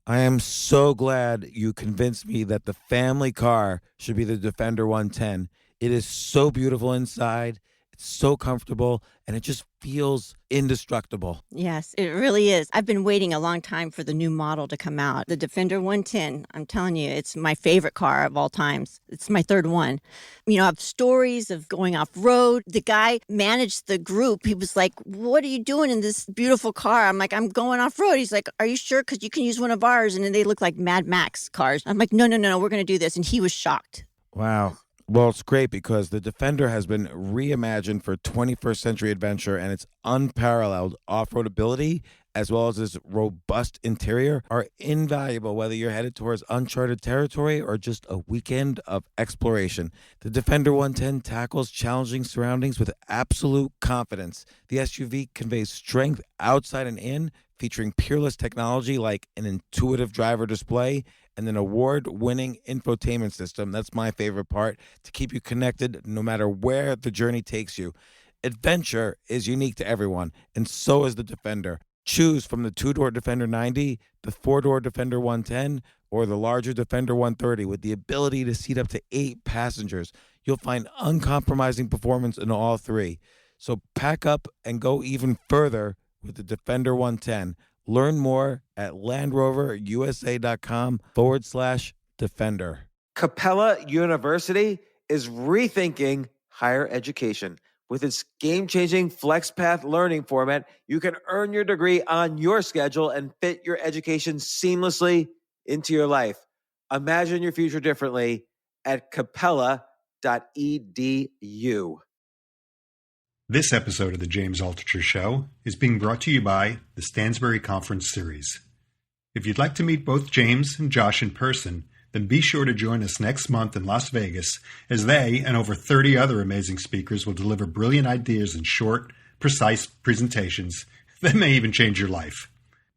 I am so glad you convinced me that the family car should be the Defender 110. It is so beautiful inside, it's so comfortable, and it just feels indestructible. Yes, it really is. I've been waiting a long time for the new model to come out. The Defender 110, I'm telling you, it's my favorite car of all times. It's my third one. You know, I have stories of going off road. The guy managed the group. He was like, "What are you doing in this beautiful car?" I'm like, "I'm going off road." He's like, "Are you sure? Because you can use one of ours." And then they look like Mad Max cars. I'm like, no, we're going to do this. And he was shocked. Wow. Well, it's great because the Defender has been reimagined for 21st century adventure, and its unparalleled off-road ability as well as its robust interior are invaluable whether you're headed towards uncharted territory or just a weekend of exploration. The Defender 110 tackles challenging surroundings with absolute confidence. The SUV conveys strength outside and in, featuring peerless technology like an intuitive driver display and an award-winning infotainment system. That's my favorite part, to keep you connected no matter where the journey takes you. Adventure is unique to everyone, and so is the Defender. Choose from the two-door Defender 90, the four-door Defender 110, or the larger Defender 130 with the ability to seat up to 8 passengers. You'll find uncompromising performance in all three. So pack up and go even further with the Defender 110. Learn more at LandRoverUSA.com/Defender. Capella University is rethinking higher education. With its game-changing FlexPath learning format, you can earn your degree on your schedule and fit your education seamlessly into your life. Imagine your future differently at capella.edu. This episode of the James Altucher Show is being brought to you by the Stansberry Conference Series. If you'd like to meet both James and Josh in person, then be sure to join us next month in Las Vegas as they and over 30 other amazing speakers will deliver brilliant ideas in short, precise presentations that may even change your life.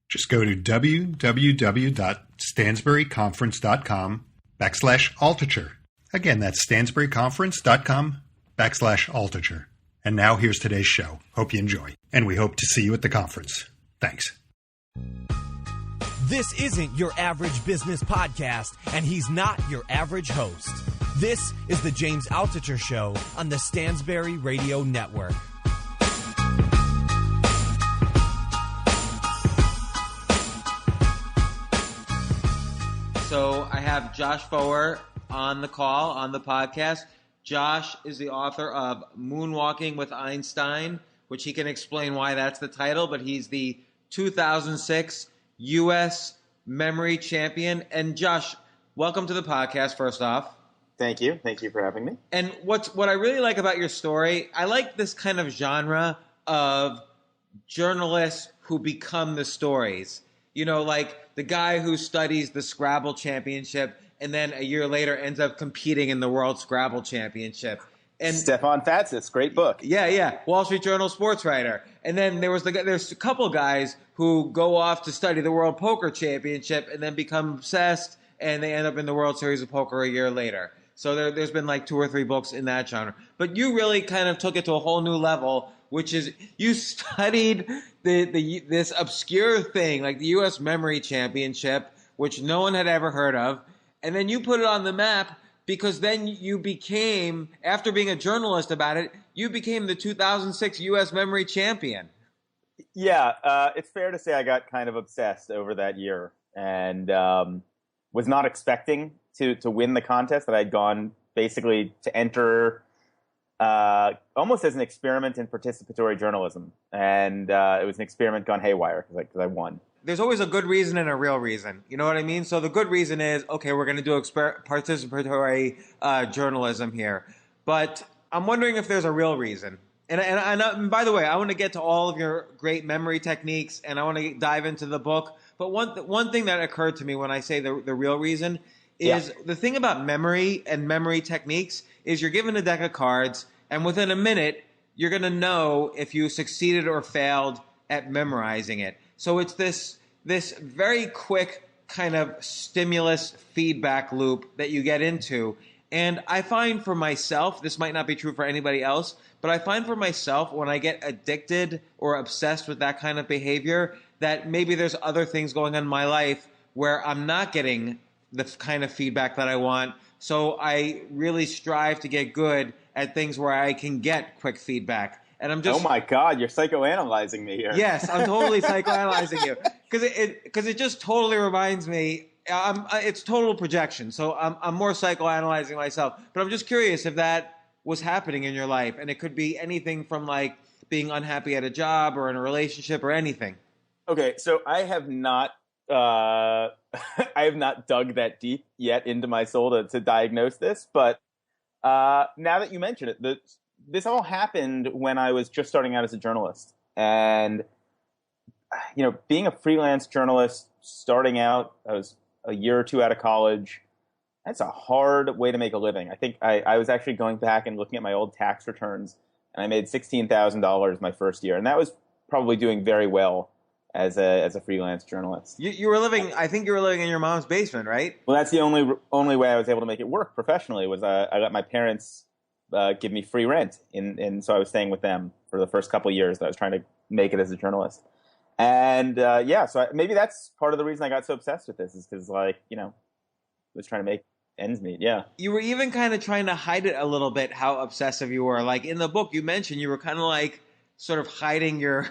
Just go to www.stansberryconference.com/Altucher. Again, that's stansberryconference.com/Altucher. And now here's today's show. Hope you enjoy. And we hope to see you at the conference. Thanks. This isn't your average business podcast, and he's not your average host. This is the James Altucher Show on the Stansberry Radio Network. So I have Josh Foer on the call, on the podcast. Josh is the author of Moonwalking with Einstein, which he can explain why that's the title, but he's the 2006 U.S. memory champion. And Josh, welcome to the podcast, first off. Thank you. Thank you for having me. And what I really like about your story, I like this kind of genre of journalists who become the stories. You know, like the guy who studies the Scrabble championship and then a year later ends up competing in the World Scrabble Championship. And Stefan Fatsis, great book. Yeah. Wall Street Journal sports writer. And then there's a couple guys who go off to study the World Poker Championship and then become obsessed, and they end up in the World Series of Poker a year later. So there's been like 2 or 3 books in that genre. But you really kind of took it to a whole new level, which is you studied this obscure thing like the U.S. Memory Championship, which no one had ever heard of. And then you put it on the map because then you became, after being a journalist about it, you became the 2006 U.S. Memory Champion. Yeah, it's fair to say I got kind of obsessed over that year and was not expecting to win the contest. That I'd gone basically to enter almost as an experiment in participatory journalism. And it was an experiment gone haywire because I won. There's always a good reason and a real reason. You know what I mean? So the good reason is, okay, we're going to do participatory journalism here. But I'm wondering if there's a real reason. And by the way, I want to get to all of your great memory techniques, and I want to dive into the book. But one thing that occurred to me when I say the real reason is the thing about memory and memory techniques is you're given a deck of cards, and within a minute, you're going to know if you succeeded or failed at memorizing it. So it's this very quick kind of stimulus feedback loop that you get into. And I find for myself, this might not be true for anybody else, but I find for myself when I get addicted or obsessed with that kind of behavior, that maybe there's other things going on in my life where I'm not getting the kind of feedback that I want. So I really strive to get good at things where I can get quick feedback. And I'm just, oh my God, you're psychoanalyzing me here. yes, I'm totally psychoanalyzing you because it just totally reminds me. It's total projection. So I'm more psychoanalyzing myself. But I'm just curious if that was happening in your life, and it could be anything from like being unhappy at a job or in a relationship or anything. Okay, so I have not I have not dug that deep yet into my soul to diagnose this, but now that you mention it, this all happened when I was just starting out as a journalist. And, being a freelance journalist, starting out, I was a year or two out of college. That's a hard way to make a living. I think I was actually going back and looking at my old tax returns, and I made $16,000 my first year. And that was probably doing very well as a freelance journalist. You were living, I think you were living in your mom's basement, right? Well, that's the only way I was able to make it work professionally was I let my parents give me free rent, and so I was staying with them for the first couple of years that I was trying to make it as a journalist. And so maybe that's part of the reason I got so obsessed with this is because, I was trying to make ends meet. Yeah. You were even kind of trying to hide it a little bit, how obsessive you were. Like in the book, you mentioned you were kind of like sort of hiding your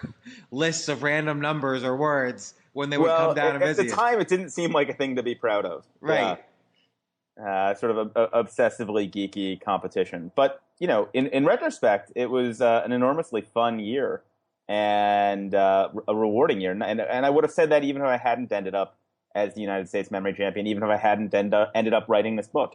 lists of random numbers or words when they would come down and visit you. At the time, it didn't seem like a thing to be proud of. Right. Sort of a obsessively geeky competition. But, in retrospect, it was an enormously fun year and a rewarding year. And I would have said that even if I hadn't ended up as the United States memory champion, even if I hadn't ended up writing this book.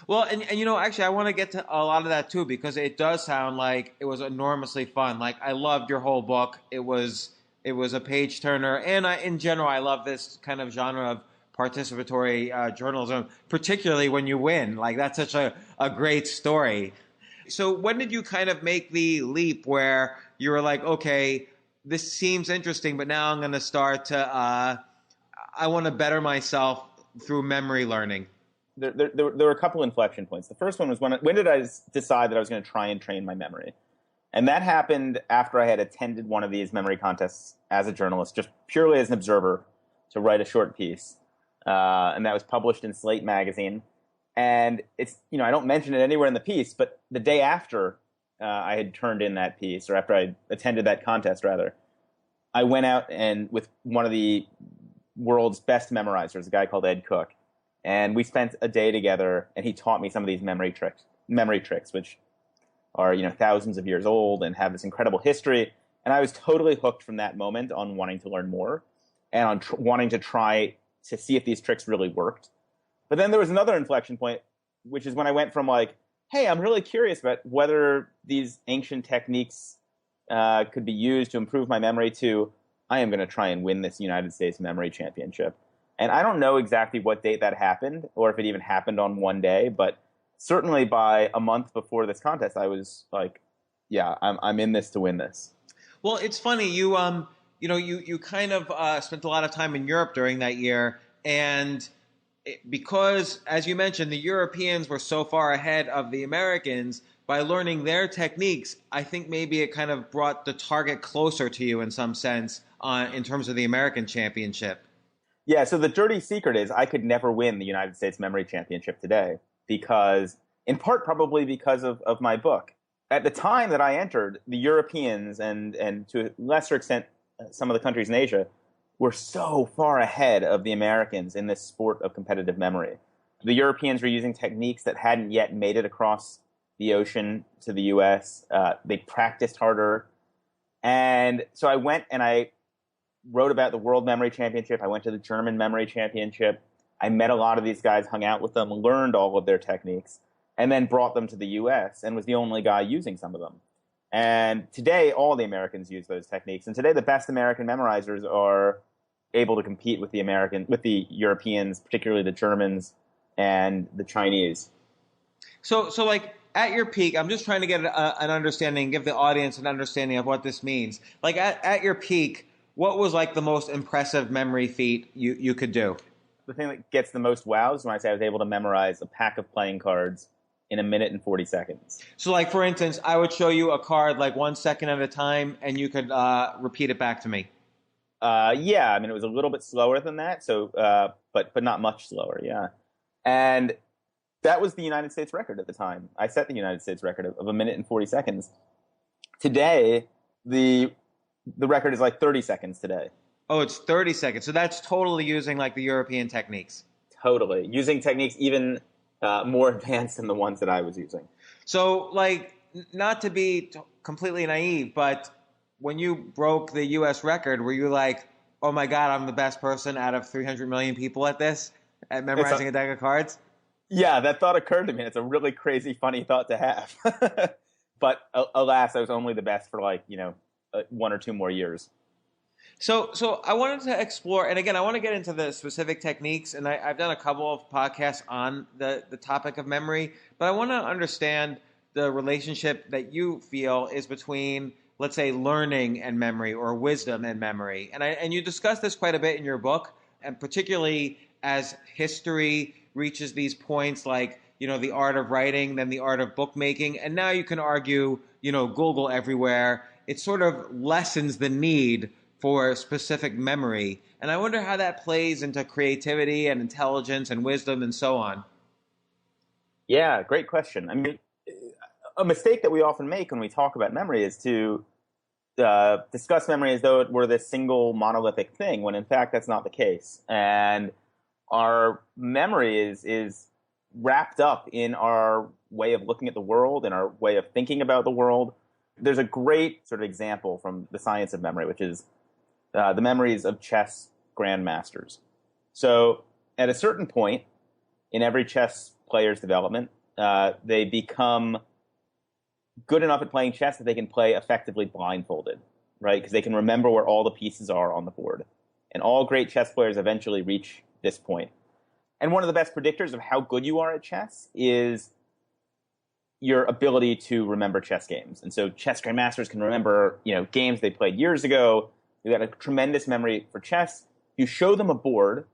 Well, and actually, I want to get to a lot of that too, because it does sound like it was enormously fun. Like, I loved your whole book. It was a page turner, and in general, I love this kind of genre of participatory journalism, particularly when you win. Like, that's such a great story. So when did you kind of make the leap where you were like, okay, this seems interesting, but now I'm going to start to, I want to better myself through memory learning? There were a couple inflection points. The first one was when did I decide that I was going to try and train my memory? And that happened after I had attended one of these memory contests as a journalist, just purely as an observer, to write a short piece. And that was published in Slate magazine. And it's, I don't mention it anywhere in the piece, but the day after I had turned in that piece, or after I attended that contest, rather, I went out and with one of the world's best memorizers, a guy called Ed Cook. And we spent a day together, and he taught me some of these memory tricks, which are, thousands of years old and have this incredible history. And I was totally hooked from that moment on wanting to learn more and on wanting to try to see if these tricks really worked. But then there was another inflection point, which is when I went from like, hey, I'm really curious about whether these ancient techniques could be used to improve my memory, to I am going to try and win this United States Memory Championship. And I don't know exactly what date that happened, or if it even happened on one day, but certainly by a month before this contest, I was like, yeah, I'm in this to win this. Well, it's funny. You kind of spent a lot of time in Europe during that year, and because, as you mentioned, the Europeans were so far ahead of the Americans, by learning their techniques, I think maybe it kind of brought the target closer to you in some sense in terms of the American championship. Yeah, so the dirty secret is I could never win the United States Memory Championship today because, in part probably because of my book. At the time that I entered, the Europeans and to a lesser extent some of the countries in Asia were so far ahead of the Americans in this sport of competitive memory. The Europeans were using techniques that hadn't yet made it across the ocean to the U.S. They practiced harder. And so I went and I wrote about the World Memory Championship. I went to the German Memory Championship. I met a lot of these guys, hung out with them, learned all of their techniques, and then brought them to the U.S. and was the only guy using some of them. And today, all the Americans use those techniques. And today, the best American memorizers are able to compete with the Europeans, particularly the Germans and the Chinese. So like at your peak, I'm just trying to get an understanding, give the audience an understanding of what this means. Like at your peak, what was like the most impressive memory feat you could do? The thing that gets the most wows when I say I was able to memorize a pack of playing cards in 1 minute and 40 seconds. So like, for instance, I would show you a card like 1 second at a time, and you could repeat it back to me. Yeah, I mean, it was a little bit slower than that. So, but not much slower. Yeah. And that was the United States record at the time. I set the United States record of 1 minute and 40 seconds. Today, the record is like 30 seconds today. Oh, it's 30 seconds. So that's totally using like the European techniques. Totally. Using techniques even more advanced than the ones that I was using. So, like, not to be completely naive, but when you broke the U.S. record, were you like, oh my God, I'm the best person out of 300 million people at this, at memorizing a deck of cards? Yeah, that thought occurred to me. It's a really crazy, funny thought to have. But alas, I was only the best for 1 or 2 more years. So I wanted to explore, and again, I want to get into the specific techniques, and I've done a couple of podcasts on the topic of memory, but I want to understand the relationship that you feel is between, let's say, learning and memory, or wisdom and memory. And you discuss this quite a bit in your book, and particularly as history reaches these points like, the art of writing, then the art of bookmaking, and now you can argue, Google everywhere. It sort of lessens the need for specific memory. And I wonder how that plays into creativity and intelligence and wisdom and so on. Yeah, great question. I mean, a mistake that we often make when we talk about memory is to discuss memory as though it were this single monolithic thing, when in fact that's not the case. And our memory is wrapped up in our way of looking at the world and our way of thinking about the world. There's a great sort of example from the science of memory, which is the memories of chess grandmasters. So at a certain point in every chess player's development, they become good enough at playing chess that they can play effectively blindfolded, right? Because they can remember where all the pieces are on the board. And all great chess players eventually reach this point. And one of the best predictors of how good you are at chess is your ability to remember chess games. And so chess grandmasters can remember, games they played years ago. They've got a tremendous memory for chess. You show them a board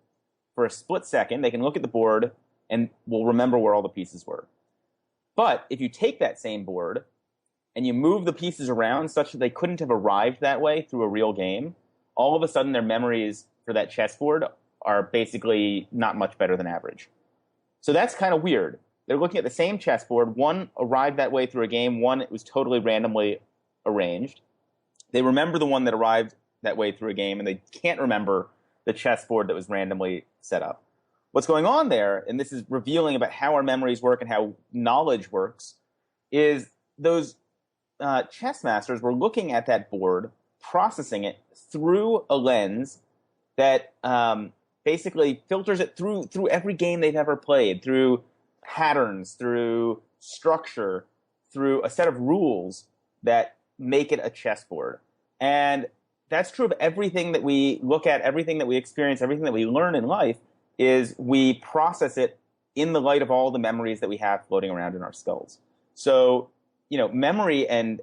for a split second, they can look at the board and will remember where all the pieces were. But if you take that same board and you move the pieces around such that they couldn't have arrived that way through a real game, all of a sudden their memories for that chessboard are basically not much better than average. So that's kind of weird. They're looking at the same chessboard. One arrived that way through a game. One, it was totally randomly arranged. They remember the one that arrived that way through a game, and they can't remember the chessboard that was randomly set up. What's going on there, and this is revealing about how our memories work and how knowledge works, is those chess masters were looking at that board, processing it through a lens that basically filters it through every game they've ever played, through patterns, through structure, through a set of rules that make it a chessboard. And that's true of everything that we look at, everything that we experience, everything that we learn in life, is we process it in the light of all the memories that we have floating around in our skulls. So, memory and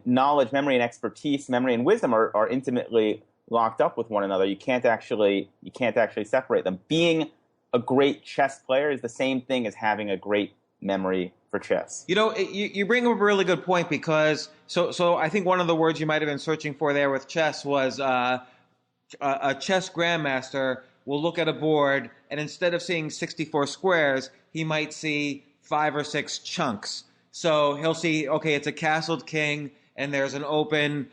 knowledge, memory and expertise, memory and wisdom are intimately locked up with one another. You can't actually separate them. Being a great chess player is the same thing as having a great memory for chess. You bring up a really good point, because so I think one of the words you might have been searching for there with chess was a chess grandmaster will look at a board, and instead of seeing 64 squares, he might see 5 or 6 chunks. So he'll see, okay, it's a castled king, and there's an open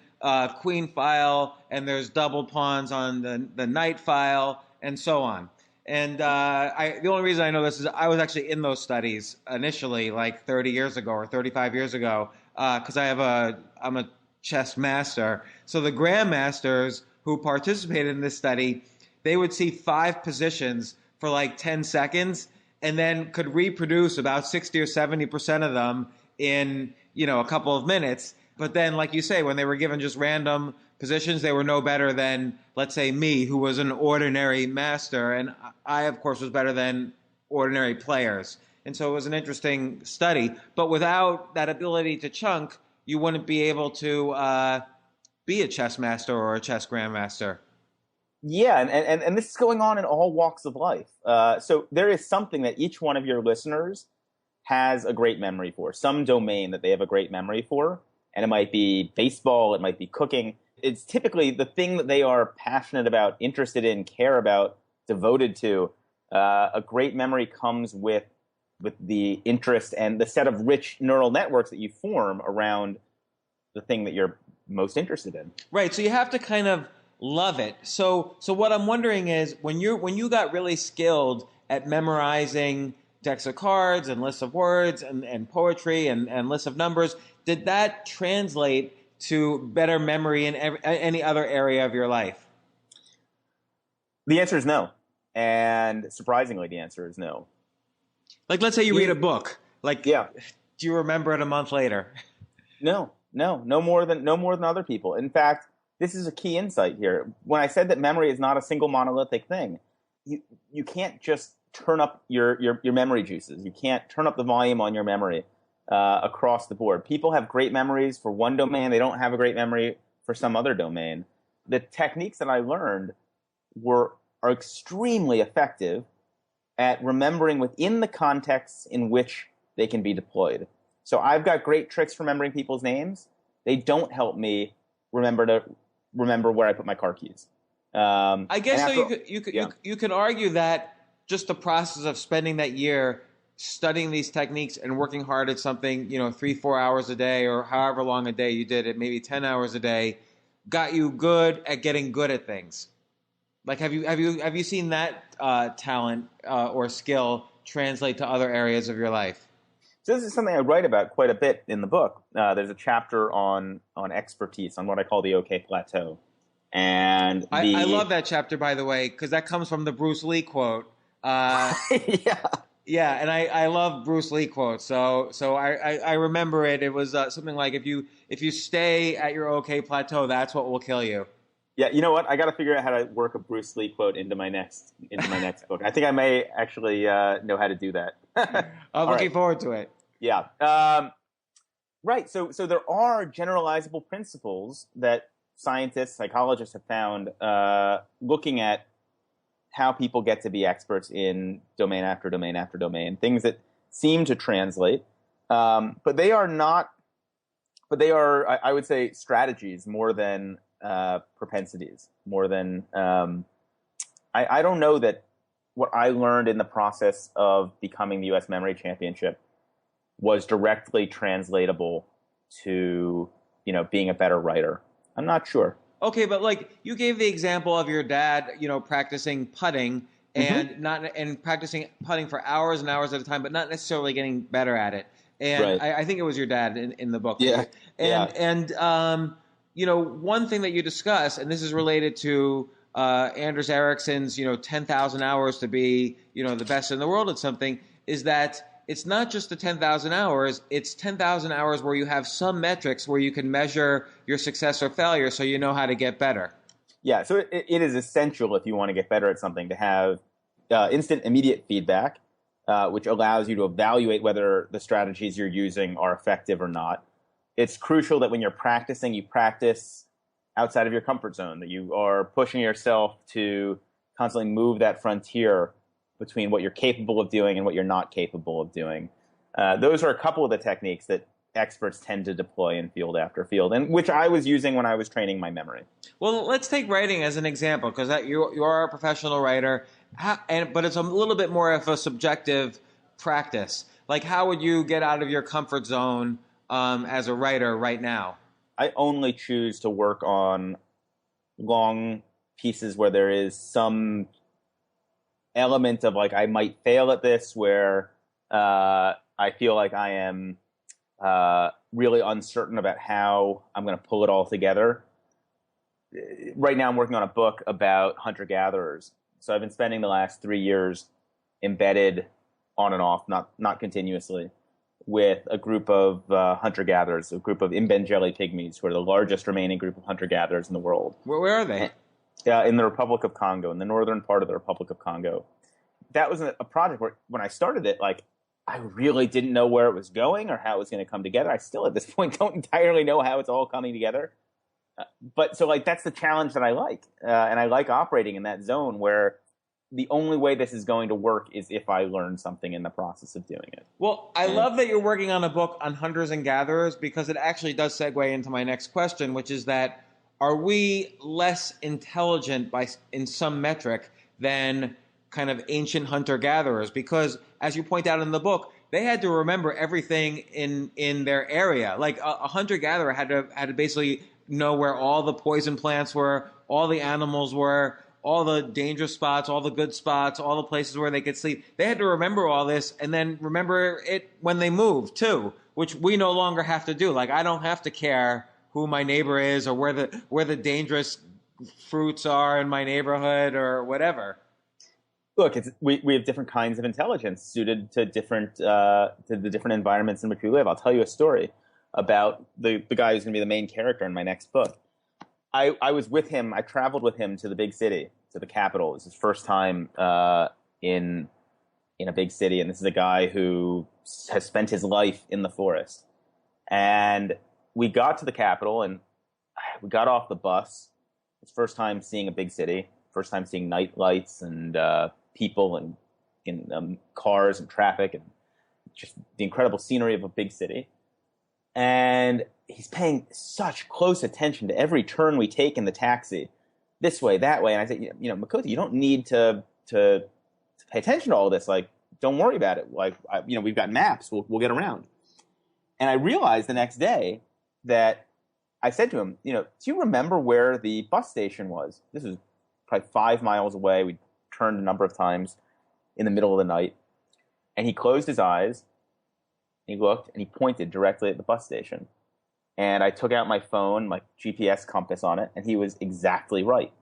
queen file, and there's double pawns on the knight file, and so on. And the only reason I know this is I was actually in those studies initially, like 30 years ago or 35 years ago, because I'm a chess master. So the grandmasters who participated in this study, they would see 5 positions for like 10 seconds, and then could reproduce about 60 or 70% of them in a couple of minutes. But then, like you say, when they were given just random positions, they were no better than, let's say, me, who was an ordinary master, and I, of course, was better than ordinary players. And so it was an interesting study. But without that ability to chunk, you wouldn't be able to be a chess master or a chess grandmaster. Yeah, and this is going on in all walks of life. So there is something that each one of your listeners has a great memory for, some domain that they have a great memory for. And it might be baseball, it might be cooking. it's typically the thing that they are passionate about, interested in, care about, devoted to. A great memory comes with the interest and the set of rich neural networks that you form around the thing that you're most interested in. Right. So you have to kind of love it. So what I'm wondering is when you got really skilled at memorizing decks of cards and lists of words and poetry and lists of numbers, did that translate to better memory in any other area of your life? The answer is no. And surprisingly, the answer is no. Like, let's say you read a book. Like, yeah. Do you remember it a month later? No more than other people. In fact, this is a key insight here. When I said that memory is not a single monolithic thing, you can't just turn up your memory juices. You can't turn up the volume on your memory across the board. People have great memories for one domain. They don't have a great memory for some other domain. The techniques that I learned are extremely effective at remembering within the contexts in which they can be deployed. So I've got great tricks for remembering people's names. They don't help me remember where I put my car keys. I guess so. You could argue that just the process of spending that year studying these techniques and working hard at something, 3-4 hours a day or however long a day you did it, maybe 10 hours a day, got you good at getting good at things. Like, have you seen that talent or skill translate to other areas of your life? So this is something I write about quite a bit in the book. There's a chapter on expertise, on what I call the OK plateau. And I love that chapter, by the way, because that comes from the Bruce Lee quote. Yeah, and I love Bruce Lee quotes. So I remember it. It was something like if you stay at your OK plateau, that's what will kill you. Yeah, you know what? I got to figure out how to work a Bruce Lee quote into my next book. I think I may actually know how to do that. I'm looking forward to it. Yeah. Right. So there are generalizable principles that scientists, psychologists have found looking at how people get to be experts in domain after domain after domain, things that seem to translate. But they are not, I would say, strategies more than propensities, more than I don't know that what I learned in the process of becoming the U.S. Memory Championship was directly translatable to, being a better writer. I'm not sure. Okay, but like you gave the example of your dad, practicing putting and practicing putting for hours and hours at a time, but not necessarily getting better at it. And right. I think it was your dad in the book. Yeah. One thing that you discuss, and this is related to Anders Ericsson's, 10,000 hours to be, the best in the world at something, is that it's not just the 10,000 hours, it's 10,000 hours where you have some metrics where you can measure your success or failure so you know how to get better. Yeah, so it is essential if you want to get better at something to have instant, immediate feedback, which allows you to evaluate whether the strategies you're using are effective or not. It's crucial that when you're practicing, you practice outside of your comfort zone, that you are pushing yourself to constantly move that frontier between what you're capable of doing and what you're not capable of doing. Those are a couple of the techniques that experts tend to deploy in field after field, and which I was using when I was training my memory. Well, let's take writing as an example, because you are a professional writer, but it's a little bit more of a subjective practice. Like, how would you get out of your comfort zone as a writer right now? I only choose to work on long pieces where there is some element of like I might fail at this, where I feel like I am really uncertain about how I'm going to pull it all together. Right now I'm working on a book about hunter-gatherers. So I've been spending the last 3 years embedded on and off, not continuously, with a group of hunter-gatherers, a group of Imbengeli pygmies, who are the largest remaining group of hunter-gatherers in the world. Where are they? In the Republic of Congo, in the northern part of the Republic of Congo. That was a project where, when I started it, like, I really didn't know where it was going or how it was going to come together. I still, at this point, don't entirely know how it's all coming together. But so, like, that's the challenge that I like. And I like operating in that zone where the only way this is going to work is if I learn something in the process of doing it. Well, I love that you're working on a book on hunters and gatherers, because it actually does segue into my next question, which is that, are we less intelligent in some metric than kind of ancient hunter-gatherers? Because, as you point out in the book, they had to remember everything in their area. Like a hunter-gatherer had to basically know where all the poison plants were, all the animals were, all the dangerous spots, all the good spots, all the places where they could sleep. They had to remember all this and then remember it when they moved too, which we no longer have to do. Like, I don't have to care who my neighbor is or where the dangerous fruits are in my neighborhood or whatever. Look, we have different kinds of intelligence suited to the different environments in which we live. I'll tell you a story about the guy who's going to be the main character in my next book. I was with him. I traveled with him to the big city, to the capital. It was his first time in a big city, and this is a guy who has spent his life in the forest. And we got to the capital, and we got off the bus. It's first time seeing a big city, first time seeing night lights and people and in cars and traffic and just the incredible scenery of a big city. And he's paying such close attention to every turn we take in the taxi, this way, that way. And I said, Makoto, you don't need to pay attention to all this. Like, don't worry about it. Like, we've got maps. We'll get around. And I realized the next day that I said to him, do you remember where the bus station was? This was probably 5 miles away. We turned a number of times in the middle of the night. And he closed his eyes. He looked and he pointed directly at the bus station. And I took out my phone, my GPS compass on it, and he was exactly right.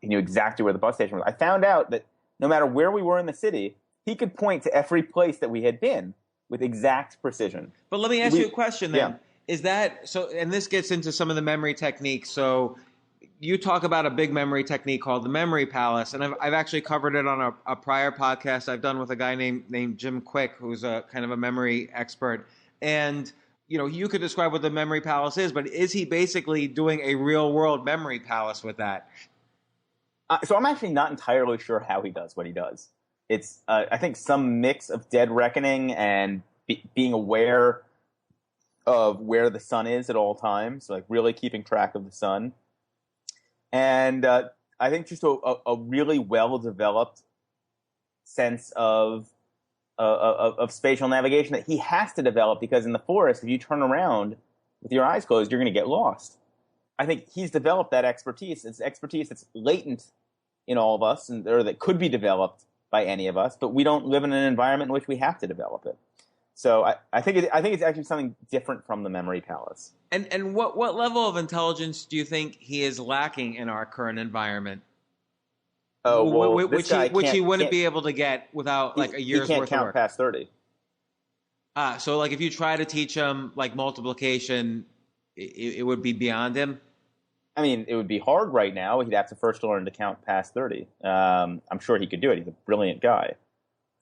He knew exactly where the bus station was. I found out that no matter where we were in the city, he could point to every place that we had been with exact precision. But let me ask you a question then. Yeah. Is that so? And this gets into some of the memory techniques. So you talk about a big memory technique called the memory palace, and I've actually covered it on a prior podcast I've done with a guy named Jim Quick, who's a kind of a memory expert. And you could describe what the memory palace is, but is he basically doing a real world memory palace with that? So I'm actually not entirely sure how he does what he does. It's I think some mix of dead reckoning and being aware of where the sun is at all times, like really keeping track of the sun. And I think just a really well-developed sense of spatial navigation that he has to develop, because in the forest, if you turn around with your eyes closed, you're going to get lost. I think he's developed that expertise. It's expertise that's latent in all of us, or that could be developed by any of us, but we don't live in an environment in which we have to develop it. So I think it's actually something different from the memory palace. And what level of intelligence do you think he is lacking in our current environment? Oh, well, which he wouldn't be able to get without like a year's worth of work. He can't count past 30. So like if you try to teach him like multiplication, it would be beyond him? I mean, it would be hard right now. He'd have to first learn to count past 30. I'm sure he could do it. He's a brilliant guy.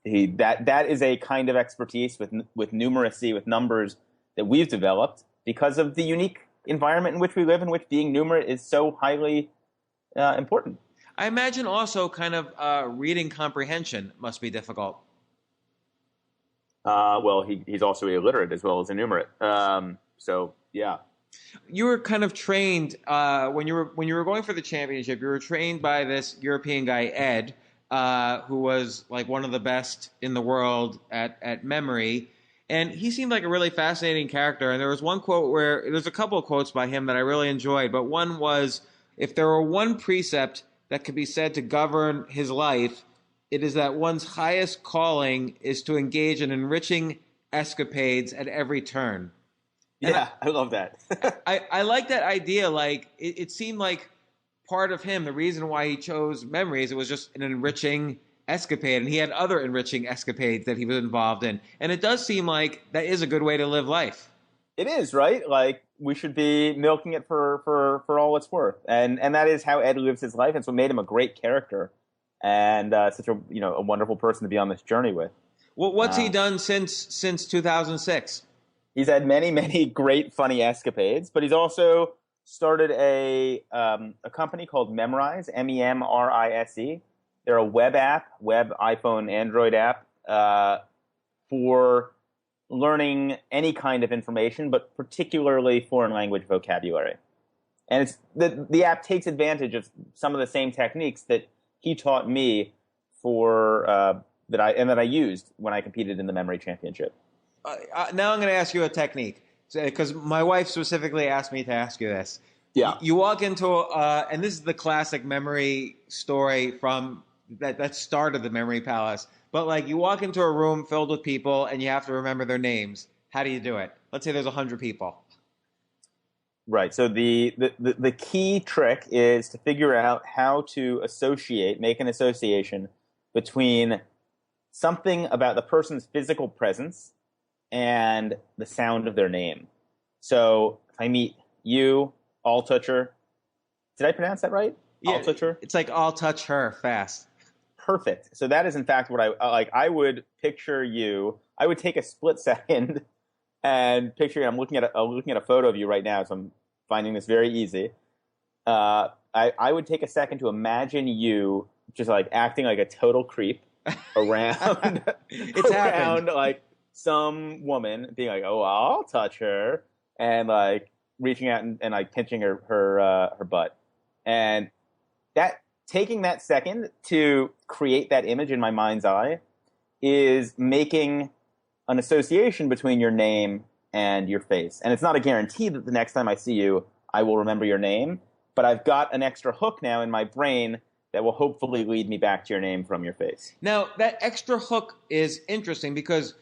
That is a kind of expertise with numeracy, with numbers, that we've developed because of the unique environment in which we live, in which being numerate is so highly important. I imagine also kind of reading comprehension must be difficult. Well, he's also illiterate as well as enumerate. So yeah. You were kind of trained when you were going for the championship. You were trained by this European guy Ed, who was like one of the best in the world at memory, and he seemed like a really fascinating character. And there was one quote there's a couple of quotes by him that I really enjoyed, but one was, "If there were one precept that could be said to govern his life, it is that one's highest calling is to engage in enriching escapades at every turn." Yeah, I love that. I like that idea. Like it seemed like part of him, the reason why he chose memories, it was just an enriching escapade, and he had other enriching escapades that he was involved in. And it does seem like that is a good way to live life. It is, right? Like, we should be milking it for all it's worth. And that is how Ed lives his life. It's what made him a great character and such a wonderful person to be on this journey with. Well, what's he done since 2006? He's had many, many great, funny escapades, but he's also started a company called Memrise, MEMRISE. They're a web iPhone, Android app for learning any kind of information, but particularly foreign language vocabulary. And it's the app takes advantage of some of the same techniques that he taught me for that I used when I competed in the memory championship. Now I'm going to ask you a technique, because my wife specifically asked me to ask you this. Yeah. You walk into and this is the classic memory story from that started the Memory Palace. But like, you walk into a room filled with people and you have to remember their names. How do you do it? Let's say there's 100 people. Right. So the key trick is to figure out how to make an association between something about the person's physical presence and the sound of their name. So if I meet you, Altucher, did I pronounce that right? Yeah, Altucher? it's like, I'll touch her fast. Perfect. So that is in fact what I like. I would picture you. I would take a split second and picture you. I'm looking at a photo of you right now, so I'm finding this very easy. I would take a second to imagine you just like acting like a total creep around around like some woman, being like, "Oh, I'll touch her," and like reaching out and like pinching her butt, and that. Taking that second to create that image in my mind's eye is making an association between your name and your face. And it's not a guarantee that the next time I see you, I will remember your name, but I've got an extra hook now in my brain that will hopefully lead me back to your name from your face. Now, that extra hook is interesting because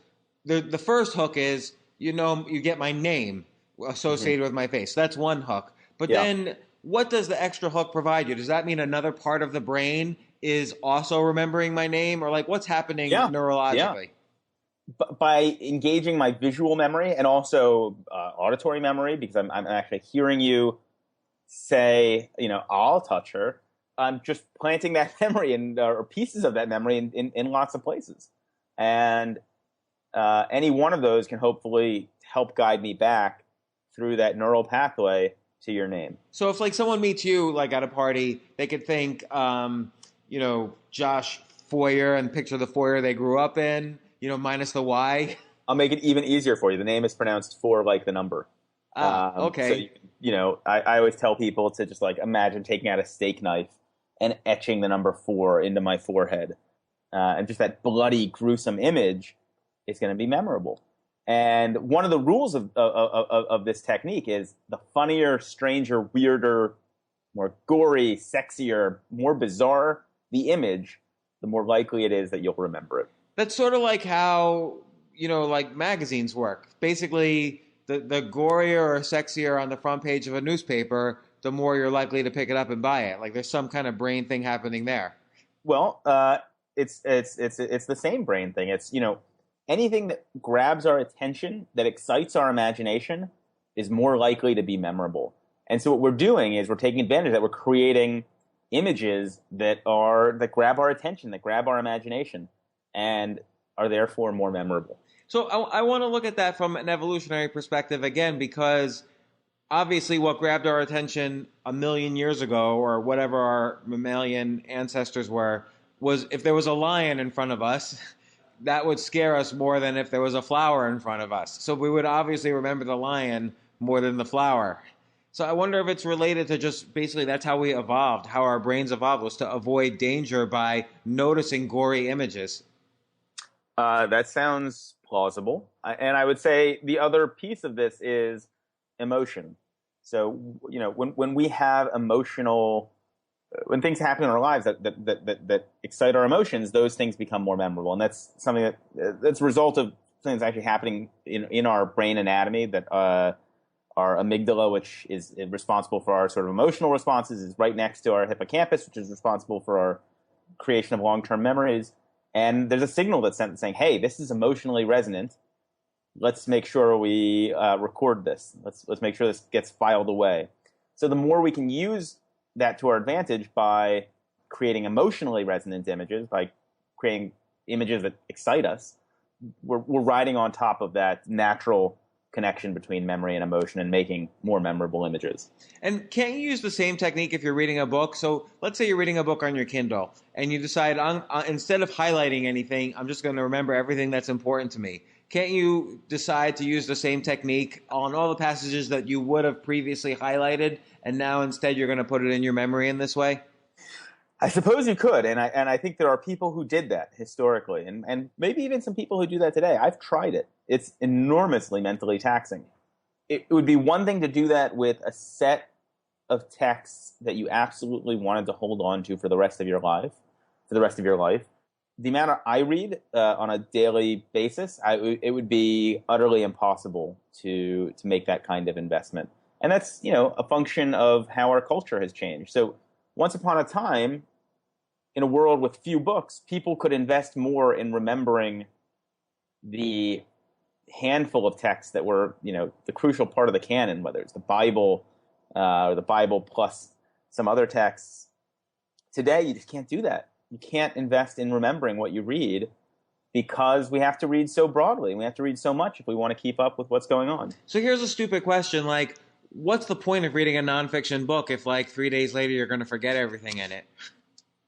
the first hook is, you get my name associated with my face. That's one hook. But then what does the extra hook provide you? Does that mean another part of the brain is also remembering my name? Or like, what's happening neurologically? Yeah. By engaging my visual memory and also auditory memory, because I'm actually hearing you say, I'll touch her. I'm just planting that memory or pieces of that memory in lots of places. And any one of those can hopefully help guide me back through that neural pathway to your name. So if like someone meets you like at a party, they could think, Josh Foer, and picture the Foer they grew up in, minus the Y. I'll make it even easier for you. The name is pronounced Foer like the number. Okay. So, I always tell people to just like imagine taking out a steak knife and etching the number 4 into my forehead. And just that bloody, gruesome image is going to be memorable. And one of the rules of this technique is the funnier, stranger, weirder, more gory, sexier, more bizarre the image, the more likely it is that you'll remember it. That's sort of like how, like magazines work. Basically, the gorier or sexier on the front page of a newspaper, the more you're likely to pick it up and buy it. Like there's some kind of brain thing happening there. Well, it's the same brain thing. It's, anything that grabs our attention, that excites our imagination, is more likely to be memorable. And so what we're doing is we're taking advantage of that. We're creating images that grab our attention, that grab our imagination, and are therefore more memorable. So I want to look at that from an evolutionary perspective again, because obviously what grabbed our attention 1,000,000 years ago, or whatever our mammalian ancestors were, was if there was a lion in front of us, that would scare us more than if there was a flower in front of us. So we would obviously remember the lion more than the flower. So I wonder if it's related to just basically that's how we evolved, how our brains evolved, was to avoid danger by noticing gory images. That sounds plausible. And I would say the other piece of this is emotion. So, when we have when things happen in our lives that excite our emotions, those things become more memorable. And that's something that's a result of things actually happening in our brain anatomy, that our amygdala, which is responsible for our sort of emotional responses, is right next to our hippocampus, which is responsible for our creation of long-term memories. And there's a signal that's sent saying, hey, this is emotionally resonant. Let's make sure we record this. Let's make sure this gets filed away. So the more we can use that to our advantage by creating emotionally resonant images, by creating images that excite us, we're riding on top of that natural connection between memory and emotion and making more memorable images. And can't you use the same technique if you're reading a book? So let's say you're reading a book on your Kindle and you decide, instead of highlighting anything, I'm just going to remember everything that's important to me. Can't you decide to use the same technique on all the passages that you would have previously highlighted and now instead you're going to put it in your memory in this way? I suppose you could, and I think there are people who did that historically, and maybe even some people who do that today. I've tried it. It's enormously mentally taxing. It would be one thing to do that with a set of texts that you absolutely wanted to hold on to for the rest of your life. The amount I read on a daily basis, it would be utterly impossible to make that kind of investment. And that's, a function of how our culture has changed. So once upon a time, in a world with few books, people could invest more in remembering the handful of texts that were, the crucial part of the canon, whether it's the Bible or the Bible plus some other texts. Today, you just can't do that. You can't invest in remembering what you read because we have to read so broadly. We have to read so much if we want to keep up with what's going on. So here's a stupid question. Like, what's the point of reading a nonfiction book if, 3 days later, you're going to forget everything in it?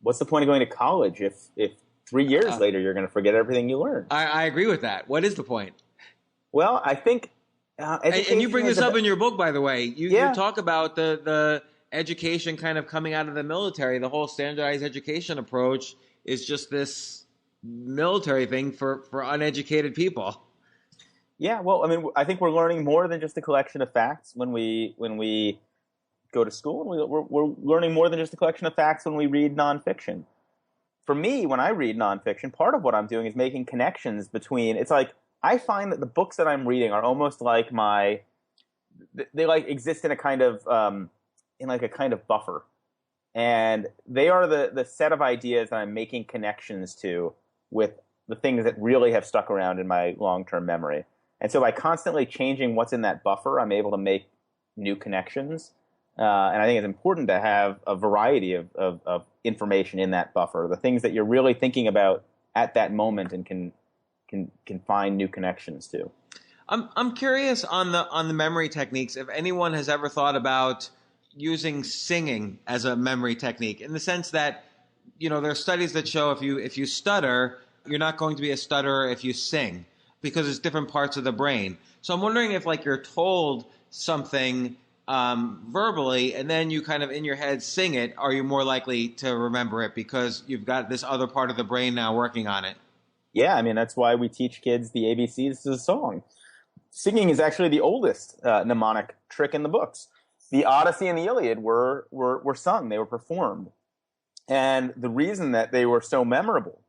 What's the point of going to college if 3 years later you're going to forget everything you learned? I agree with that. What is the point? Well, I think... and you bring this up in your book, by the way. You talk about the education kind of coming out of the military. The whole standardized education approach is just this military thing for uneducated people. Yeah, well, I think we're learning more than just a collection of facts when we go to school. We're learning more than just a collection of facts when we read nonfiction. For me, when I read nonfiction, part of what I'm doing is making connections between. It's like I find that the books that I'm reading are almost like they exist in a kind of buffer, and they are the set of ideas that I'm making connections to with the things that really have stuck around in my long-term memory. And so by constantly changing what's in that buffer, I'm able to make new connections. And I think it's important to have a variety of information in that buffer, the things that you're really thinking about at that moment and can find new connections to. I'm curious on the memory techniques, if anyone has ever thought about using singing as a memory technique, in the sense that, there are studies that show if you stutter, you're not going to be a stutterer if you sing, because it's different parts of the brain. So I'm wondering if you're told something verbally and then you kind of in your head sing it, are you more likely to remember it because you've got this other part of the brain now working on it? Yeah, that's why we teach kids the ABCs of a song. Singing is actually the oldest mnemonic trick in the books. The Odyssey and the Iliad were sung, they were performed. And the reason that they were so memorable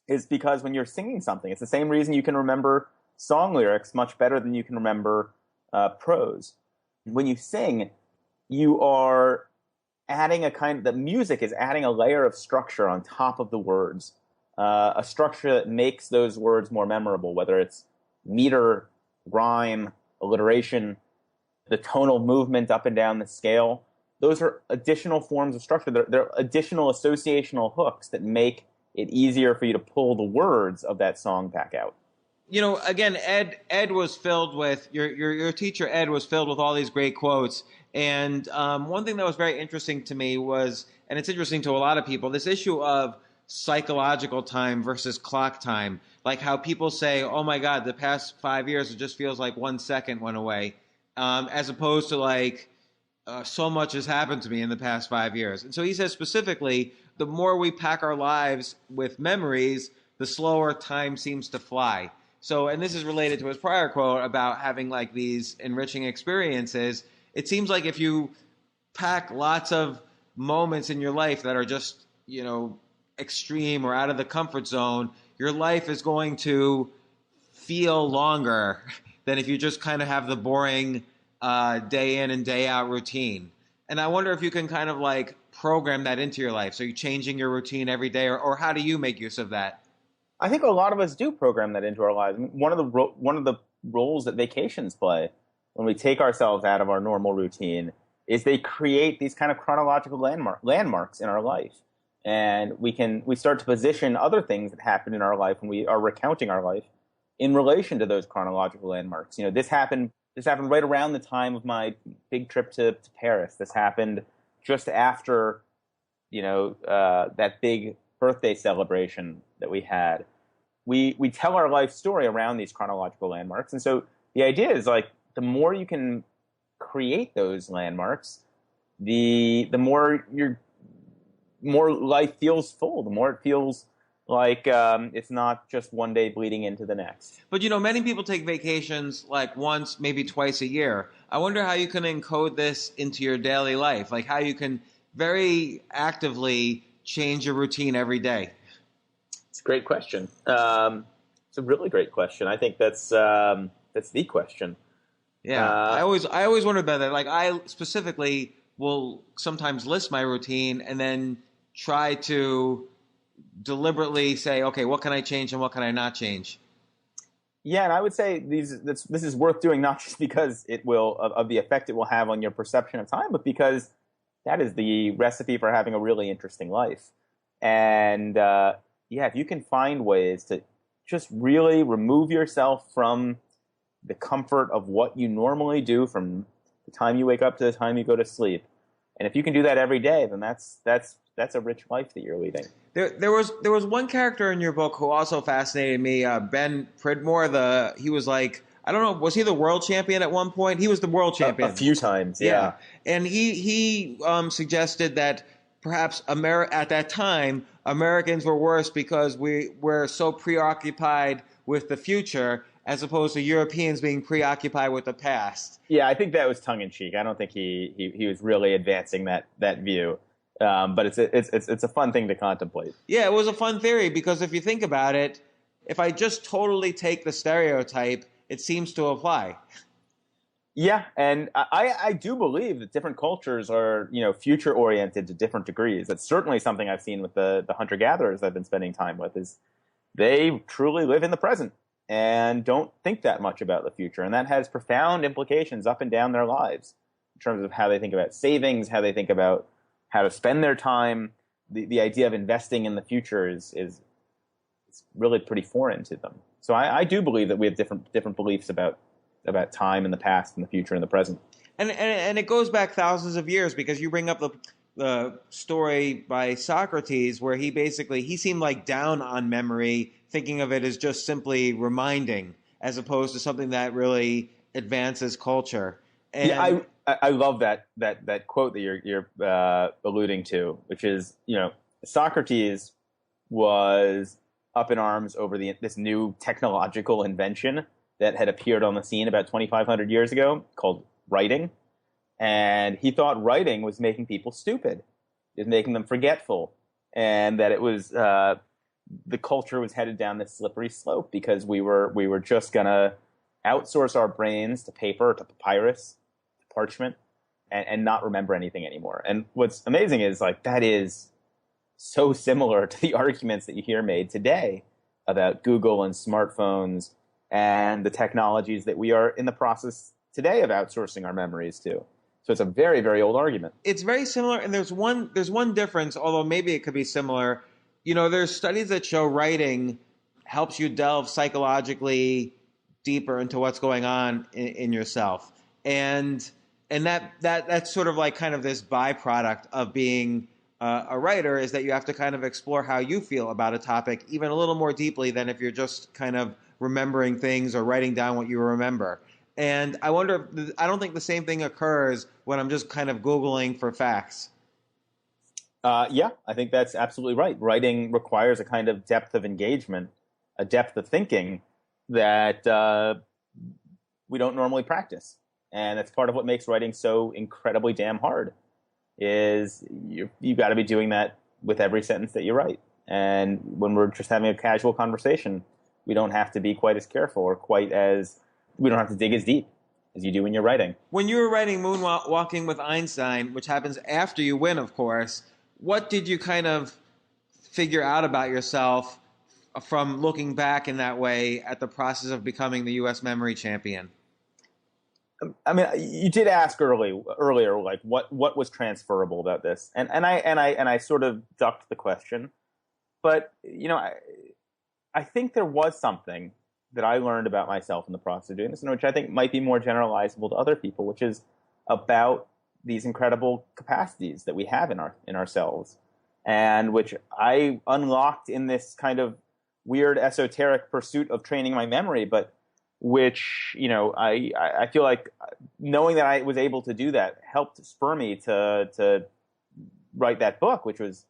is because when you're singing something, it's the same reason you can remember song lyrics much better than you can remember prose. When you sing, you are adding the music is adding a layer of structure on top of the words, a structure that makes those words more memorable, whether it's meter, rhyme, alliteration, the tonal movement up and down the scale. Those are additional forms of structure. They're additional associational hooks that make it easier for you to pull the words of that song back out. Again, Ed was filled with your teacher. Ed was filled with all these great quotes, and one thing that was very interesting to me was, and it's interesting to a lot of people, this issue of psychological time versus clock time. Like how people say, "Oh my God, the past 5 years it just feels like 1 second went away," as opposed to so much has happened to me in the past 5 years. And so he says specifically, the more we pack our lives with memories, the slower time seems to fly. So, and this is related to his prior quote about having these enriching experiences. It seems like if you pack lots of moments in your life that are just, extreme or out of the comfort zone, your life is going to feel longer than if you just kind of have the boring day in and day out routine. And I wonder if you can kind of program that into your life. So you're changing your routine every day, or how do you make use of that? I think a lot of us do program that into our lives. One of the roles that vacations play when we take ourselves out of our normal routine is they create these kind of chronological landmarks in our life, and we start to position other things that happen in our life when we are recounting our life in relation to those chronological landmarks. This happened right around the time of my big trip to Paris. This happened just after that big birthday celebration that we had. We tell our life story around these chronological landmarks. And so the idea is the more you can create those landmarks, the more more life feels full, the more it feels like it's not just one day bleeding into the next. But many people take vacations like once, maybe twice a year. I wonder how you can encode this into your daily life, like how you can very actively change your routine every day. It's a great question. It's a really great question. I think that's the question. Yeah, I always wondered about that. Like I specifically will sometimes list my routine and then try to deliberately say, okay, what can I change and what can I not change? Yeah, and I would say this is worth doing not just because it will of the effect it will have on your perception of time, but because that is the recipe for having a really interesting life. And if you can find ways to just really remove yourself from the comfort of what you normally do from the time you wake up to the time you go to sleep, and if you can do that every day, then that's a rich life that you're leading. There was one character in your book who also fascinated me, Ben Pridmore. He was like, I don't know, was he the world champion at one point? He was the world champion a few times, yeah. And he suggested that perhaps at that time Americans were worse because we were so preoccupied with the future as opposed to Europeans being preoccupied with the past. Yeah, I think that was tongue in cheek. I don't think he was really advancing that view. But it's a fun thing to contemplate. Yeah, it was a fun theory because if you think about it, if I just totally take the stereotype, it seems to apply. Yeah, and I do believe that different cultures are future oriented to different degrees. That's certainly something I've seen with the hunter gatherers I've been spending time with. Is they truly live in the present and don't think that much about the future, and that has profound implications up and down their lives in terms of how they think about savings, how they think about how to spend their time. The idea of investing in the future is really pretty foreign to them. So I do believe that we have different beliefs about time in the past and the future and the present. And it goes back thousands of years because you bring up the story by Socrates where he seemed like down on memory, thinking of it as just simply reminding as opposed to something that really advances culture. And yeah, I love that quote that you're alluding to, which is Socrates was up in arms over this new technological invention that had appeared on the scene about 2,500 years ago called writing, and he thought writing was making people stupid, it was making them forgetful, and that it was the culture was headed down this slippery slope because we were just gonna outsource our brains to paper, to papyrus, parchment, and not remember anything anymore. And what's amazing is that is so similar to the arguments that you hear made today about Google and smartphones and the technologies that we are in the process today of outsourcing our memories to. So it's a very, very old argument. It's very similar, and there's one difference, although maybe it could be similar. There's studies that show writing helps you delve psychologically deeper into what's going on in yourself. And that's sort of like kind of this byproduct of being a writer is that you have to kind of explore how you feel about a topic even a little more deeply than if you're just kind of remembering things or writing down what you remember. And I wonder, I don't think the same thing occurs when I'm just kind of Googling for facts. Yeah, I think that's absolutely right. Writing requires a kind of depth of engagement, a depth of thinking that we don't normally practice. And that's part of what makes writing so incredibly damn hard, is you got to be doing that with every sentence that you write. And when we're just having a casual conversation, we don't have to be quite as careful or we don't have to dig as deep as you do when you're writing. When you were writing Moonwalking with Einstein, which happens after you win, of course, what did you kind of figure out about yourself from looking back in that way at the process of becoming the U.S. memory champion? I mean, you did ask earlier, like what was transferable about this, and I sort of ducked the question, but I think there was something that I learned about myself in the process of doing this, and which I think might be more generalizable to other people, which is about these incredible capacities that we have in ourselves, and which I unlocked in this kind of weird esoteric pursuit of training my memory, but which, I feel like knowing that I was able to do that helped spur me to write that book, which was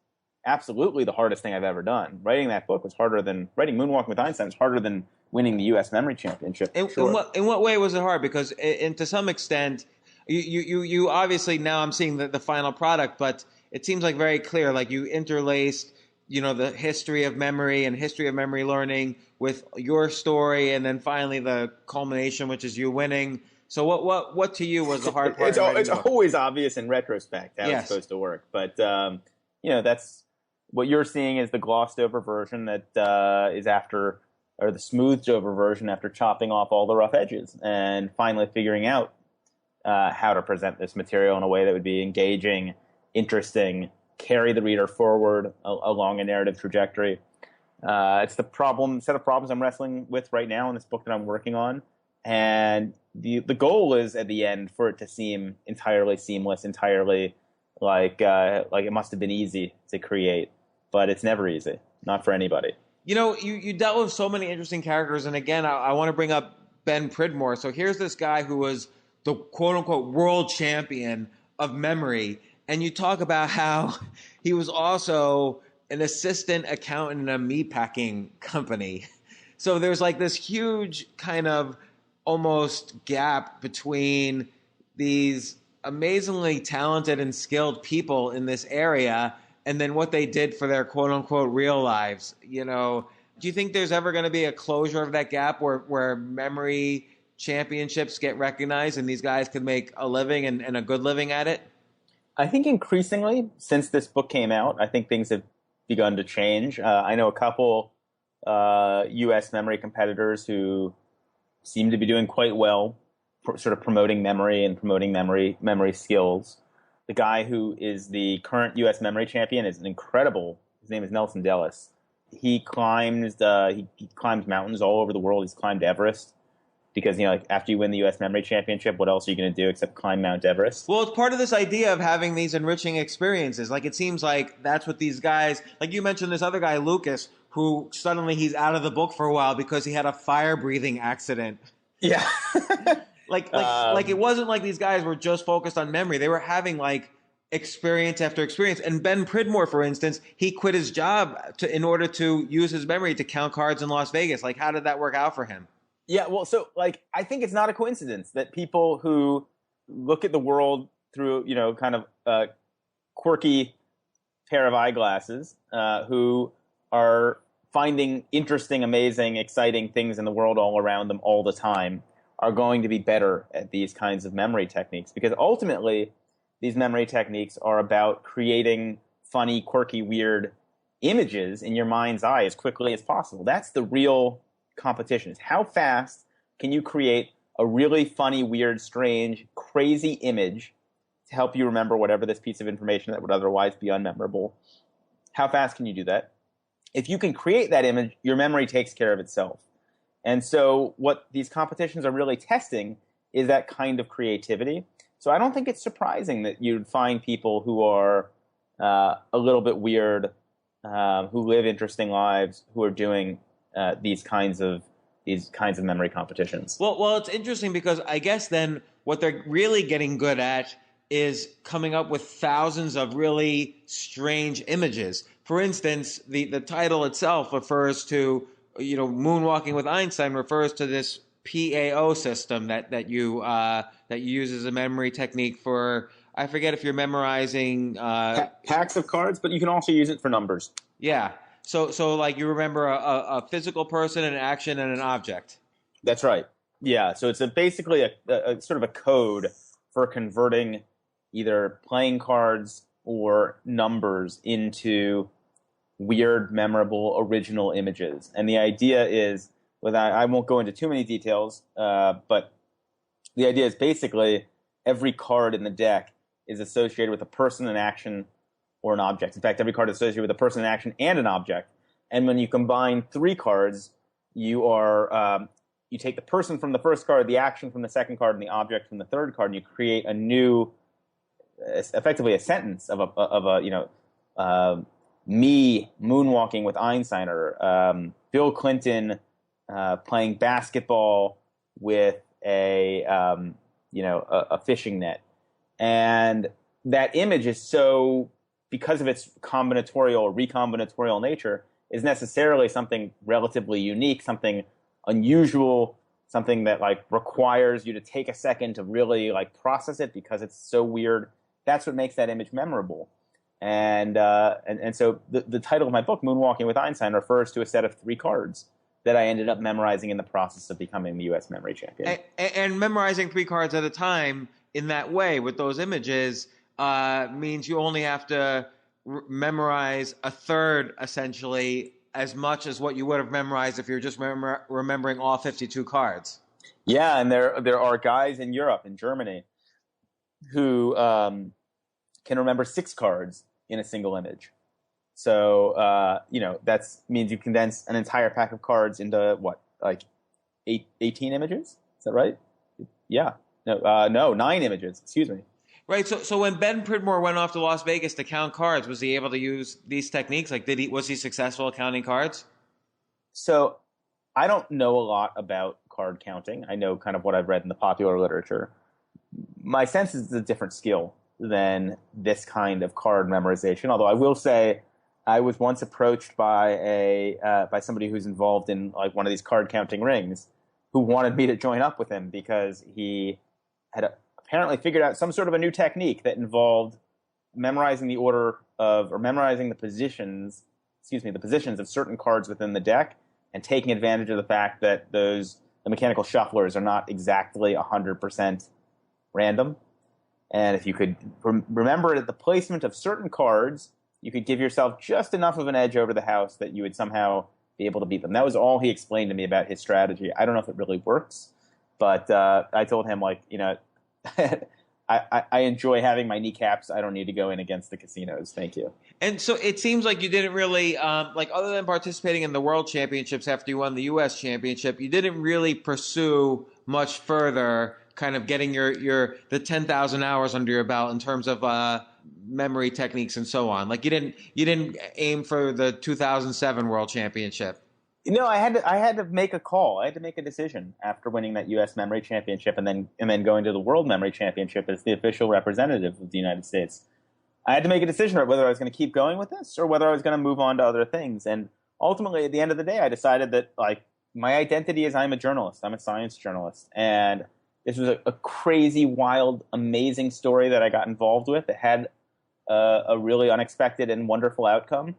absolutely the hardest thing I've ever done. Writing that book was harder than writing Moonwalking with Einstein. Was harder than winning the U.S. Memory Championship. In what way was it hard? Because to some extent, you obviously, now I'm seeing the final product, but it seems like very clear, like you interlaced, the history of memory and history of memory learning with your story, and then finally the culmination, which is you winning. So what to you was the hard part? It's always obvious in retrospect how it's supposed to work, but that's what you're seeing is the glossed over version that is after, or the smoothed over version after chopping off all the rough edges and finally figuring out how to present this material in a way that would be engaging, interesting, carry the reader forward along a narrative trajectory. It's the set of problems I'm wrestling with right now in this book that I'm working on. And the goal is at the end for it to seem entirely seamless, entirely like it must have been easy to create, but it's never easy, not for anybody. You dealt with so many interesting characters, and again, I want to bring up Ben Pridmore. So here's this guy who was the quote-unquote world champion of memory, and you talk about how he was also an assistant accountant in a meatpacking company. So there's like this huge kind of almost gap between these amazingly talented and skilled people in this area and then what they did for their quote-unquote real lives. Do you think there's ever going to be a closure of that gap where memory championships get recognized and these guys can make a living and a good living at it? I think increasingly, since this book came out, I think things have begun to change. I know a couple U.S. memory competitors who seem to be doing quite well, sort of promoting memory and promoting memory skills. The guy who is the current U.S. memory champion is an incredible. His name is Nelson Dellis. He climbs mountains all over the world. He's climbed Everest because after you win the U.S. memory championship, what else are you going to do except climb Mount Everest? Well, it's part of this idea of having these enriching experiences. Like it seems like that's what these guys, like you mentioned, this other guy Lucas, who suddenly he's out of the book for a while because he had a fire breathing accident. Yeah. Like it wasn't like these guys were just focused on memory. They were having like experience after experience. And Ben Pridmore, for instance, he quit his job in order to use his memory to count cards in Las Vegas. Like, how did that work out for him? Yeah, well, so I think it's not a coincidence that people who look at the world through, kind of a quirky pair of eyeglasses, who are finding interesting, amazing, exciting things in the world all around them all the time, are going to be better at these kinds of memory techniques. Because ultimately, these memory techniques are about creating funny, quirky, weird images in your mind's eye as quickly as possible. That's the real competition. It's how fast can you create a really funny, weird, strange, crazy image to help you remember whatever this piece of information that would otherwise be unmemorable. How fast can you do that? If you can create that image, your memory takes care of itself. And so what these competitions are really testing is that kind of creativity. So I don't think it's surprising that you'd find people who are a little bit weird, who live interesting lives, who are doing these kinds of memory competitions. Well, it's interesting because I guess then what they're really getting good at is coming up with thousands of really strange images. For instance, the title itself refers to, Moonwalking with Einstein refers to this PAO system that you use as a memory technique for, I forget if you're memorizing packs of cards, but you can also use it for numbers. Yeah. So like you remember a physical person, an action, and an object. That's right. Yeah. So it's basically a sort of a code for converting either playing cards or numbers into weird, memorable, original images. And the idea is, I won't go into too many details, but the idea is basically every card in the deck is associated with a person, an action, or an object. In fact, every card is associated with a person, an action, and an object. And when you combine 3 cards, you take the person from the first card, the action from the second card, and the object from the third card, and you create a new, effectively a sentence of me moonwalking with Einstein, or Bill Clinton playing basketball with a fishing net. And that image is so, because of its combinatorial, recombinatorial nature, is necessarily something relatively unique, something unusual, something that like requires you to take a second to really like process it because it's so weird. That's what makes that image memorable. And so the title of my book, Moonwalking with Einstein, refers to a set of 3 cards that I ended up memorizing in the process of becoming the U.S. memory champion. And memorizing 3 cards at a time in that way with those images means you only have to memorize a third, essentially, as much as what you would have memorized if you're just remembering all 52 cards. Yeah, and there are guys in Europe, in Germany, who can remember 6 cards in a single image. So, that means you condense an entire pack of cards into, 18 images? Is that right? Yeah. No, 9 images. Excuse me. Right. So when Ben Pridmore went off to Las Vegas to count cards, was he able to use these techniques? Like, was he successful at counting cards? So I don't know a lot about card counting. I know kind of what I've read in the popular literature. My sense is it's a different skill than this kind of card memorization. Although I will say I was once approached by by somebody who's involved in like one of these card counting rings who wanted me to join up with him because he had apparently figured out some sort of a new technique that involved memorizing the order of, or memorizing the positions of certain cards within the deck and taking advantage of the fact that the mechanical shufflers are not exactly 100% random. And if you could remember the placement of certain cards, you could give yourself just enough of an edge over the house that you would somehow be able to beat them. That was all he explained to me about his strategy. I don't know if it really works, but I told him, I enjoy having my kneecaps. I don't need to go in against the casinos. Thank you. And so it seems like you didn't really, other than participating in the World Championships after you won the U.S. Championship, you didn't really pursue much further, kind of getting the 10,000 hours under your belt in terms of memory techniques and so on. Like you didn't aim for the 2007 World Championship. I had to make a call. I had to make a decision after winning that U.S. Memory Championship and then going to the World Memory Championship as the official representative of the United States. I had to make a decision about whether I was going to keep going with this or whether I was going to move on to other things. And ultimately, at the end of the day, I decided that my identity is I'm a journalist. I'm a science journalist. And this was a crazy, wild, amazing story that I got involved with. It had a really unexpected and wonderful outcome.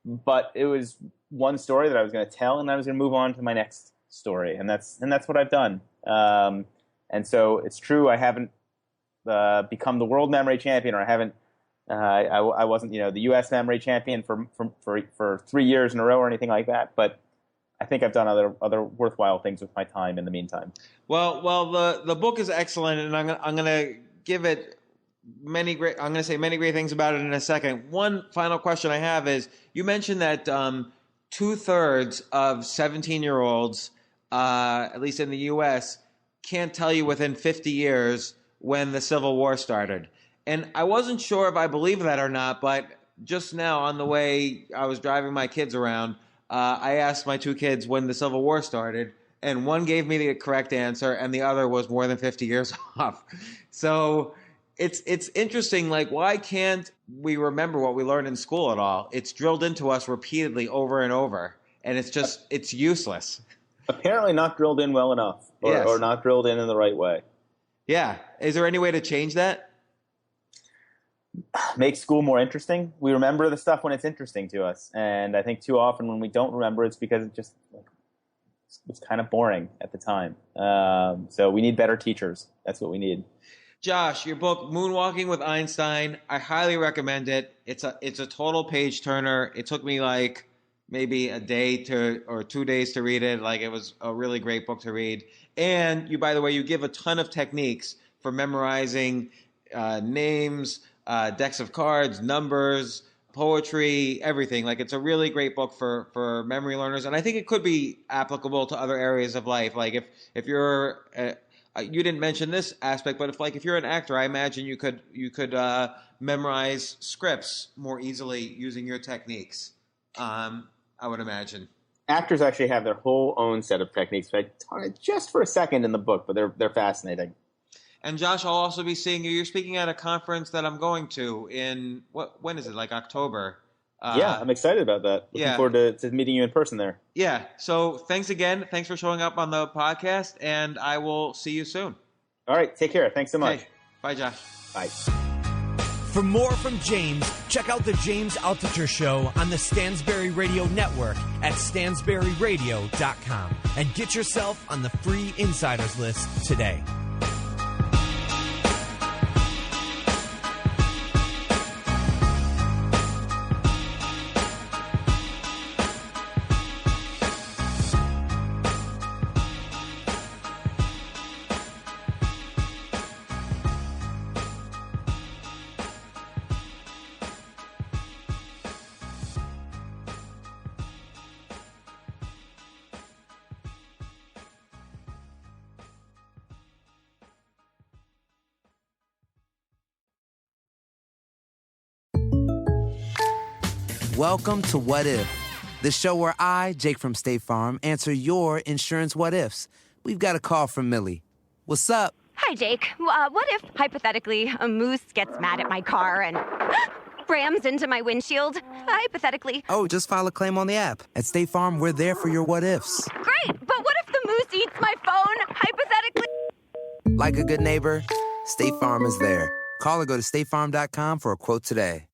But it was one story that I was going to tell, and I was going to move on to my next story, and that's what I've done. And so it's true, I haven't become the world memory champion, or I haven't. I wasn't, the U.S. memory champion for 3 years in a row or anything like that. But I think I've done other worthwhile things with my time in the meantime. Well, the book is excellent, and I'm gonna give it many great things about it in a second. One final question I have is, you mentioned that 2/3 of 17-year-olds, at least in the U.S., can't tell you within 50 years when the Civil War started. And I wasn't sure if I believe that or not, but just now on the way I was driving my kids around, I asked my 2 kids when the Civil War started, and one gave me the correct answer, and the other was more than 50 years off. So it's interesting, why can't we remember what we learned in school at all? It's drilled into us repeatedly over and over, and it's useless. Apparently not drilled in well enough, or not drilled in the right way. Yeah. Is there any way to change that? Make school more interesting. We remember the stuff when it's interesting to us, and I think too often when we don't remember, it's because it just was kind of boring at the time. So we need better teachers. That's what we need. Josh, your book Moonwalking with Einstein, I highly recommend it. It's a total page turner. It took me maybe a day or 2 days to read it. It was a really great book to read. And you, by the way, you give a ton of techniques for memorizing names, decks of cards, numbers, poetry, everything. It's a really great book for memory learners, and I think it could be applicable to other areas of life. If you're you didn't mention this aspect, but if you're an actor, I imagine you could memorize scripts more easily using your techniques. I would imagine. actors actually have their whole own set of techniques, but I taught it just for a second in the book, but they're fascinating. And Josh, I'll also be seeing you. You're speaking at a conference that I'm going to in when is it? Like October. Yeah, I'm excited about that. Looking forward to meeting you in person there. Yeah. So thanks again. Thanks for showing up on the podcast, and I will see you soon. All right. Take care. Thanks so much. Okay. Bye, Josh. Bye. For more from James, check out the James Altucher Show on the Stansberry Radio Network at stansberryradio.com and get yourself on the free insiders list today. Welcome to What If, the show where I, Jake from State Farm, answer your insurance what ifs. We've got a call from Millie. What's up? Hi, Jake. What if, hypothetically, a moose gets mad at my car and rams into my windshield? Hypothetically. Oh, just file a claim on the app. At State Farm, we're there for your what ifs. Great, but what if the moose eats my phone? Hypothetically. Like a good neighbor, State Farm is there. Call or go to statefarm.com for a quote today.